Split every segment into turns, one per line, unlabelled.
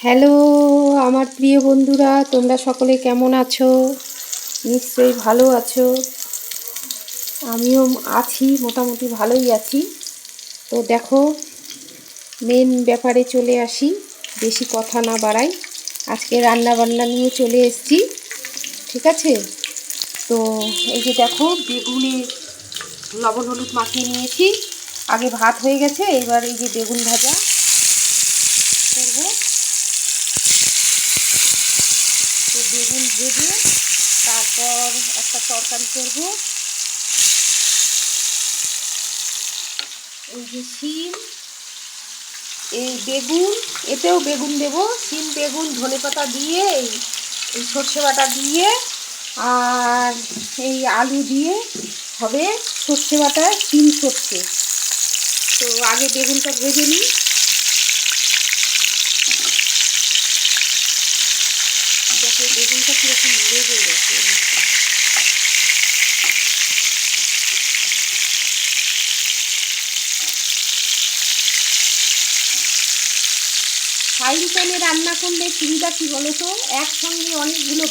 Hello আমার প্রিয় বন্ধুরা, তোমরা সকলে কেমন আছো? নিশ্চয়ই ভালো আছো। আমিও আছি, মোটামুটি ভালোই আছি। তো দেখো, মেন ব্যাপারে চলে আসি, বেশি কথা না বাড়াই। আজকে রান্না বান্না নিয়ে চলে এসেছি, ঠিক আছে? তো এই যে দেখো, বেগুনে লবণ হলুদ মাখিয়ে নিয়েছি। আগে ভাত হয়ে গেছে, এবার এই যে বেগুন ভাজা করবো। তো বেগুন ভেজে তারপর একটা তরকারি করব। এই যে শিম, এই বেগুন, এতেও বেগুন দেব, শিম বেগুন ধনেপাতা দিয়ে এই সর্ষে বাটা দিয়ে আর এই আলু দিয়ে হবে সর্ষে বাটা শিম সর্ষে। তো আগে বেগুনটা ভেজে নিই। দেখো বেগুনটা কীরকম লেগে গেছে। ফ্রাইং প্যানে রান্না করলে সুবিধা কী বলো তো, একসঙ্গে অনেকগুলো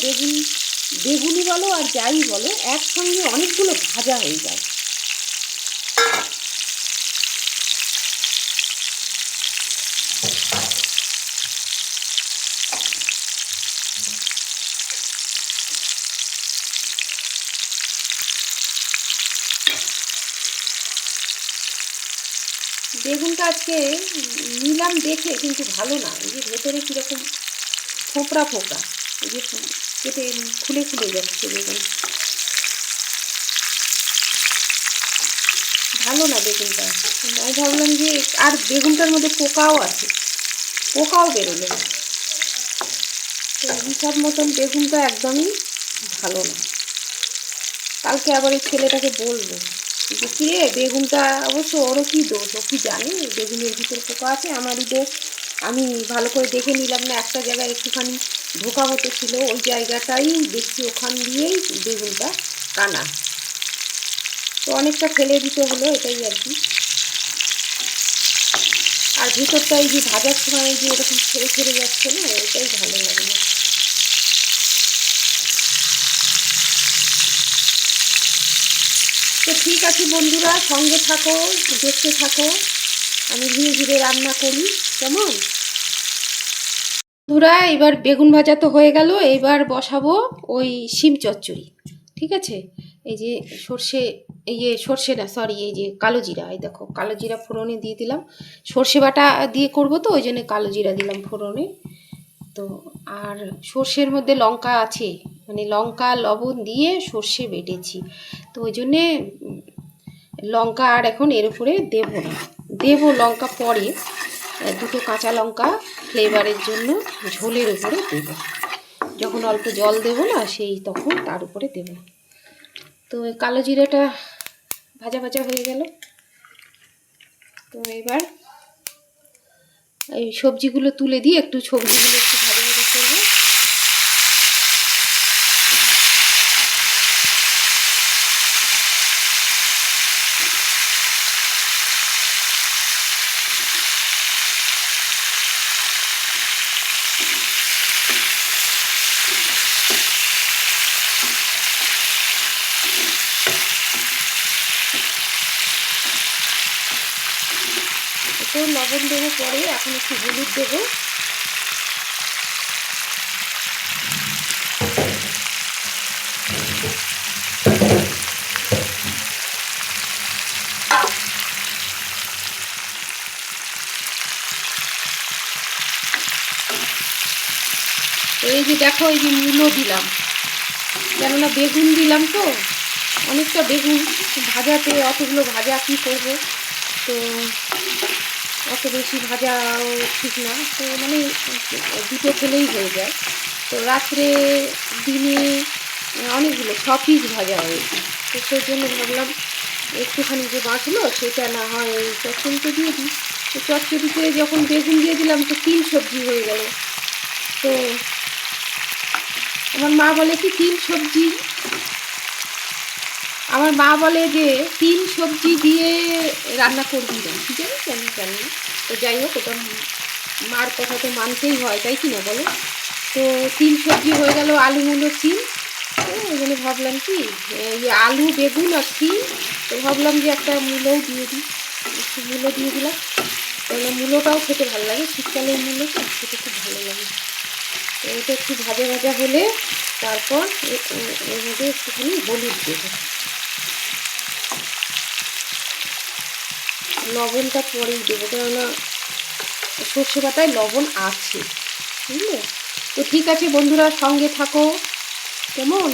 বেগুনি বলো আর যাই বলো, একসঙ্গে অনেকগুলো ভাজা হয়ে যায়। বেগুনটা আজকে নিলাম দেখে, কিন্তু ভালো না। এই যে ভেতরে কীরকম ফোঁপড়া ফোঁপড়া, এই যে কেটে খুলে খুলে যাচ্ছে বেগুন, ভালো না বেগুনটা। আমি ভাবলাম যে, আর বেগুনটার মধ্যে পোকাও আছে, পোকাও বেরোলো না। তো হিসাব মতন বেগুনটা একদমই ভালো না। কালকে আবার এই ছেলেটাকে বলবো যে কিরে বেগুনটা, অবশ্য ওরও কী দোষ, ও কি জানে বেগুনের ভিতরে পোকা আছে? আমারই দোষ, আমি ভালো করে দেখে নিলাম না। একটা জায়গায় একটুখানি ধোকা মতো ছিল, ওই জায়গাটাই দেখছি ওখান দিয়েই বেগুনটা কানা। তো অনেকটা ফেলে দিতে হলো, এটাই আর কি। আর ভিতরটা এই যে ভাজার সময় এই যে এরকম ছেড়ে ছেড়ে যাচ্ছে না, এটাই ভালো লাগে না। তো ঠিক আছে বন্ধুরা, সঙ্গে থাকো, দেখতে থাকো, আমি ধীরে ধীরে রান্না করি, কেমন? বন্ধুরা, এবার বেগুন ভাজা তো হয়ে গেল, এবার বসাবো ওই শিম চচ্চড়ি, ঠিক আছে? এই যে সর্ষে, এই যে সর্ষে না, সরি, এই যে কালো জিরা, এই দেখো কালো জিরা ফোড়নে দিয়ে দিলাম। সর্ষে বাটা দিয়ে করবো তো, ওই জন্য কালো জিরা দিলাম ফোড়নে। তো আর সর্ষের মধ্যে লঙ্কা আছে, মানে লঙ্কা লবণ দিয়ে সর্ষে বেটেছি, তো ওই জন্যে লঙ্কা আর এখন এর উপরে দেবো না, দেবো লঙ্কা পরে, দুটো কাঁচা লঙ্কা ফ্লেভারের জন্য ঝোলের উপরে দেবো, যখন অল্প জল দেবো না, সেই তখন তার উপরে দেবো। তো কালো জিরাটা ভাজা ভাজা হয়ে গেল। তো এবার এই সবজিগুলো তুলে দিয়ে একটু সবজিগুলো একটু ভাজা ভাজা করবো। একটু লবণ দেবো পরে, এখন একটু হলুদ দেবো। এই যে দেখো, এই যে মূলো দিলাম, কেননা বেগুন দিলাম তো, অনেকটা বেগুন ভাজাতে, অতগুলো ভাজা কী করবো? তো অত বেশি ভাজাও ঠিক না, তো মানে দুটো খেলেই হয়ে যায়। তো রাত্রে দিনে অনেকগুলো 6 পিস ভাজা হয়েছে, তো সেই জন্য ভাবলাম একটুখানি যে বাঁচলো সেটা না হয় ওই চচ্চড়িতে দিয়ে দিই। তো চচ্চড়িতে যখন বেগুন দিয়ে দিলাম, তো 3 সবজি হয়ে গেল। তো আমার মা বলে কি 3 সবজি, আমার মা বলে যে 3 সবজি দিয়ে রান্না করবি না, কি জানি কেন জানি না। তো যাই হোক, ওটা মার কথা তো মানতেই হয়, তাই কি না বলো? তো 3 সবজি হয়ে গেল, আলু মূলো সিম। ওই জন্য ভাবলাম কি এই আলু বেগুন আর সিম, তো ভাবলাম যে একটা মূলোও দিয়ে দিই, একটু মূলো দিয়ে দিলাম। তাহলে মূলোটাও খেতে ভালো লাগে, শীতকালের মূলো তো খেতে খুব ভালো লাগে। তো এটা একটু ভাজা ভাজা হলে তারপর এর মধ্যে একটুখানি হলুদ দেবো, লবণটা পরেই দেবো, কেননা সর্ষে বাটায় লবণ আছে, বুঝলে? তো ঠিক আছে বন্ধুরা, সঙ্গে থাকো কেমন।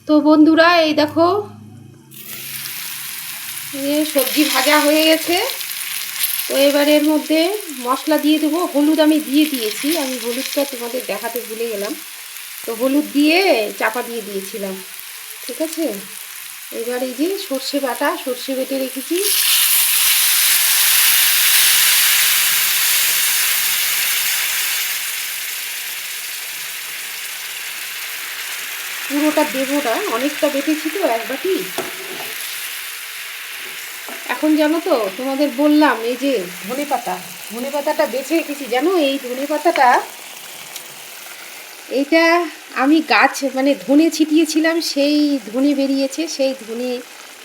তো বন্ধুরা এই দেখো সবজি ভাজা হয়ে গেছে। তো এবার এর মধ্যে মশলা দিয়ে দেবো। হলুদ আমি দিয়ে দিয়েছি, আমি হলুদটা তোমাদের দেখাতে ভুলে গেলাম, তো হলুদ দিয়ে চাপা দিয়ে দিয়েছিলাম, ঠিক আছে। এবার এই যে সর্ষে বাটা, সর্ষে বেটে রেখেছি, পুরোটা দেবো না, অনেকটা বেটেছি তো, এক বাটি। এখন জানো তো তোমাদের বললাম এই যে ধনে পাতাটা বেছে রেখেছি, জানো এই ধনে পাতাটা, এইটা আমি গাছ মানে ধনে ছিটিয়েছিলাম, সেই ধনে বেরিয়েছে, সেই ধনে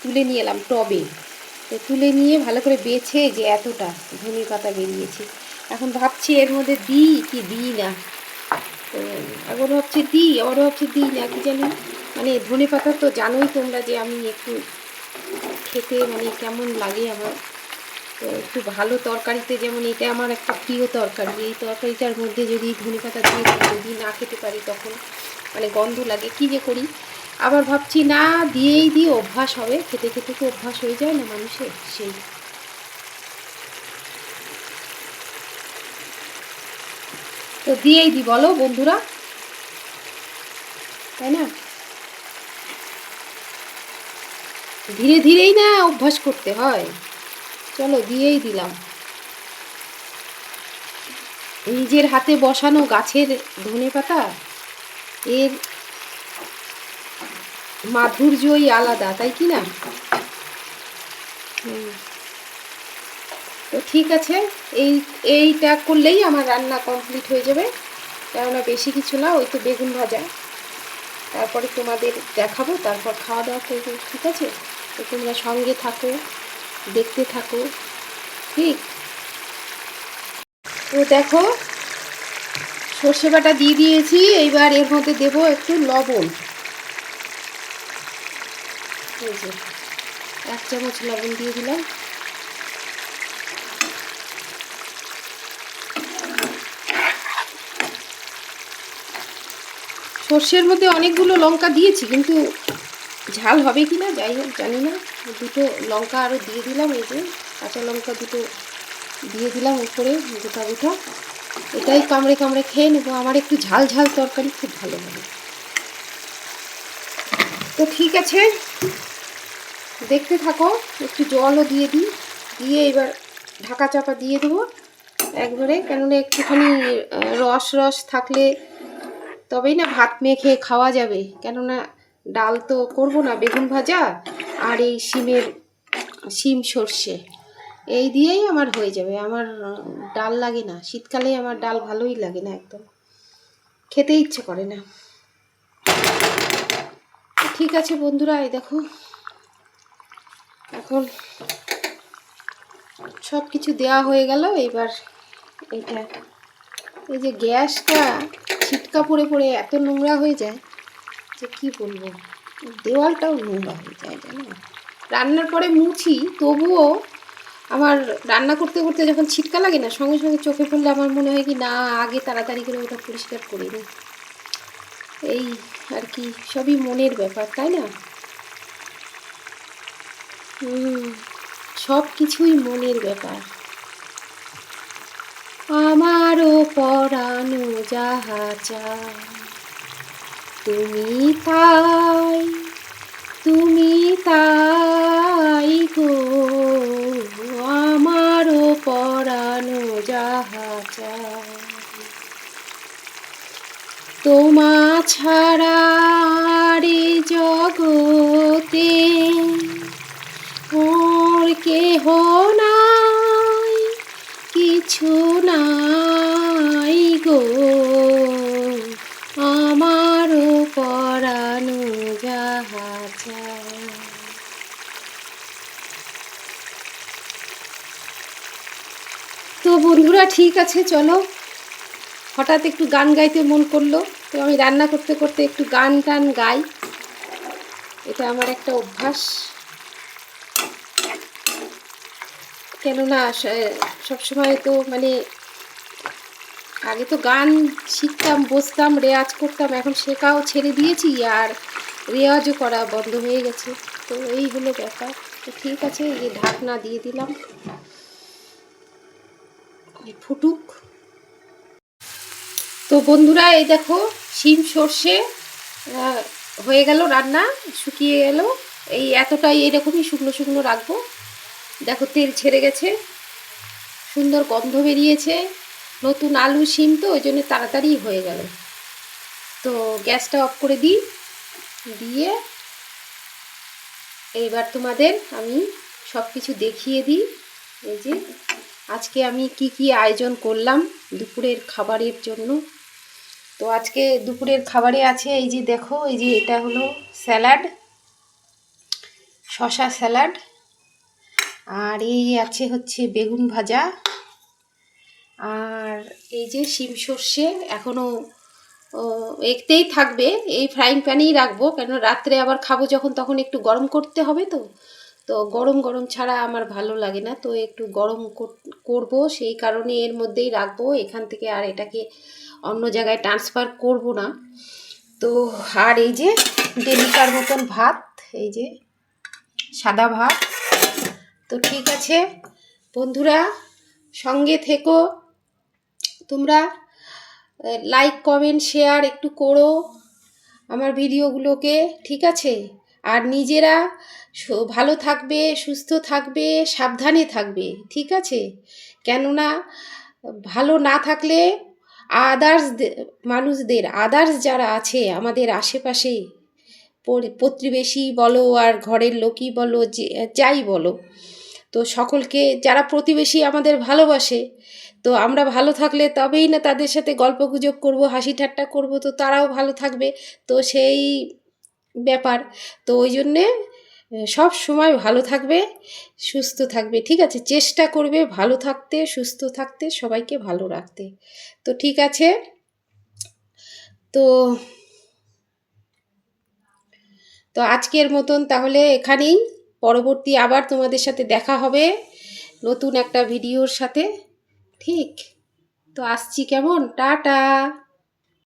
তুলে নিয়ে এলাম টবে। তো তুলে নিয়ে ভালো করে বেছে যে এতটা ধনে পাতা বেরিয়েছে। এখন ভাবছি এর মধ্যে দিই কি দিই না, তো একবার ভাবছি দিই, আবার ভাবছি দিই না, কি জানি। মানে ধনে পাতা তো জানোই তোমরা যে আমি একটু খেতে মানে কেমন লাগে আমার। তো একটু ভালো তরকারিতে, যেমন এটা আমার একটা প্রিয় তরকারি, এই তরকারিটার মধ্যে যদি ধনেপাতা দিয়ে যদি না খেতে পারি তখন মানে গন্ধ লাগে, কী যে করি। আবার ভাবছি না দিয়েই দিই, অভ্যাস হবে, খেতে খেতে তো অভ্যাস হয়ে যায় না মানুষের, সেই। তো দিয়েই দিই বলো বন্ধুরা, তাই না? ধীরে ধীরেই না অভ্যাস করতে হয়। চলো দিয়েই দিলাম। নিজের হাতে বসানো গাছের ধনেপাতা, এর মাধুর্যই আলাদা, তাই কি না? তো ঠিক আছে, এইটা করলেই আমার রান্না কমপ্লিট হয়ে যাবে, কেননা বেশি কিছু না, ওই তো বেগুন ভাজা, তারপরে তোমাদের দেখাবো, তারপর খাওয়া দাওয়া করবো, ঠিক আছে? তো তোমরা সঙ্গে থাকো, দেখতে থাকো, ঠিক। তো দেখো সর্ষে বাটা দিয়ে দিয়েছি, এইবার এর মধ্যে দেবো একটু লবণ, এই যে 1 চামচ লবণ দিয়ে দিলাম। সর্ষের মধ্যে অনেকগুলো লঙ্কা দিয়েছি, কিন্তু ঝাল হবে কি না যাই হোক জানি না, দুটো লঙ্কা আরও দিয়ে দিলাম, এই যে কাঁচা লঙ্কা দুটো দিয়ে দিলাম উপরে গোটা গোটা। এটাই কামড়ে কামড়ে খেয়ে নেবো, আমার একটু ঝাল ঝাল তরকারি খুব ভালো লাগে। তো ঠিক আছে, দেখতে থাকো, একটু জলও দিয়ে দিই, দিয়ে এবার ঢাকা চাপা দিয়ে দেবো একবারে, কেননা একটুখানি রস রস থাকলে তবেই না ভাত মেখে খাওয়া যাবে, কেননা ডাল তো করবো না, বেগুন ভাজা আর এই শিম সর্ষে এই দিয়েই আমার হয়ে যাবে। আমার ডাল লাগে না, শীতকালে আমার ডাল ভালোই লাগে না, একদম খেতে ইচ্ছে করে না। ঠিক আছে বন্ধুরা, এই দেখো এখন সব কিছু দেওয়া হয়ে গেল। এবার এটা এই যে গ্যাসটা ছিটকা পড়ে পড়ে এত নোংরা হয়ে যায় যে কি বলবো, দেওয়ালটাও নোংরা হয়ে যায় জানো। রান্নার পরে মুছি, তবুও আমার রান্না করতে করতে যখন ছিটকা লাগে না, সঙ্গে সঙ্গে চোখে পড়লে আমার মনে হয় কি না আগে তাড়াতাড়ি করে ওটা পরিষ্কার করে নিই। এই আর কি, সবই মনের ব্যাপার, তাই না? সব কিছুই মনের ব্যাপার। আমারও পরানো যাহা চায় তুমি তাই, তুমি তাই গো, আমারও পরানো যাহা চায় তোমা ছাড়া রে জগতে মোর কেহ নাই, কিছু নাই বন্ধুরা ঠিক আছে, চলো। হঠাৎ একটু গান গাইতে মন করলো, তো আমি রান্না করতে করতে একটু গান টান গাই, এটা আমার একটা অভ্যাস। কেননা সবসময় তো মানে আগে তো গান শিখতাম, বসতাম, রেয়াজ করতাম, এখন শেখাও ছেড়ে দিয়েছি আর রেওয়াজও করা বন্ধ হয়ে গেছে। তো এই হলো ব্যাপার। তো ঠিক আছে, এই ঢাকনা দিয়ে দিলাম, ফুটুক। তো বন্ধুরা এই দেখো শিম সর্ষে হয়ে গেল রান্না, শুকিয়ে গেল। এই এতটাই এরকমই শুকনো শুকনো রাখবো। দেখো তেল ছেড়ে গেছে, সুন্দর গন্ধ বেরিয়েছে। নতুন আলু শিম তো ওই জন্য তাড়াতাড়ি হয়ে গেল। তো গ্যাসটা অফ করে দিই, দিয়ে এইবার তোমাদের আমি সব কিছু দেখিয়ে দিই। এই যে আজকে আমি কি কি আয়োজন করলাম দুপুরের খাবারের জন্য। তো আজকে দুপুরের খাবারে আছে এই যে দেখো, এই যে এটা হলো স্যালাড, শসা স্যালাড, আর এই আছে হচ্ছে বেগুন ভাজা, আর এই যে শিম সর্ষে এখনও একতেই থাকবে, এই ফ্রাইং প্যানেই রাখবো, কেন রাত্রে আবার খাবো যখন তখন একটু গরম করতে হবে। তো তো গরম গরম ছাড়া আমার ভালো লাগে না, তো একটু গরম করব, সেই কারণে এর মধ্যেই রাখবো। এখান থেকে আর এটাকে অন্য জায়গায় ট্রান্সফার করব না। তো আর এই যে ডেলিকার মতন ভাত, এই যে সাদা ভাত। তো ঠিক আছে বন্ধুরা, সঙ্গে থেকো তোমরা, লাইক কমেন্ট শেয়ার একটু করো আমার ভিডিওগুলোকে, ঠিক আছে? আর নিজেরা ভালো থাকবে, সুস্থ থাকবে, সাবধানে থাকবে, ঠিক আছে? কেননা ভালো না থাকলে আদার্স মানুষদের, আদার্স যারা আছে আমাদের আশেপাশে, প্রতিবেশী বলো আর ঘরের লোকই বলো, যে যাই বলো, তো সকলকে, যারা প্রতিবেশী আমাদের ভালোবাসে, তো আমরা ভালো থাকলে তবেই না তাদের সাথে গল্পগুজব করব, হাসি ঠাট্টা করব, তো তারাও ভালো থাকবে। তো সেই ব্যাপার, তো ওই জন্যে সব সময় ভালো থাকবে, সুস্থ থাকবে, ঠিক আছে? চেষ্টা করবে ভালো থাকতে, সুস্থ থাকতে, সবাইকে ভালো রাখতে। তো ঠিক আছে, তো তো আজকের মতন তাহলে এখানেই, পরবর্তী আবার তোমাদের সাথে দেখা হবে নতুন একটা ভিডিওর সাথে, ঠিক? তো আসছি, কেমন, টাটা।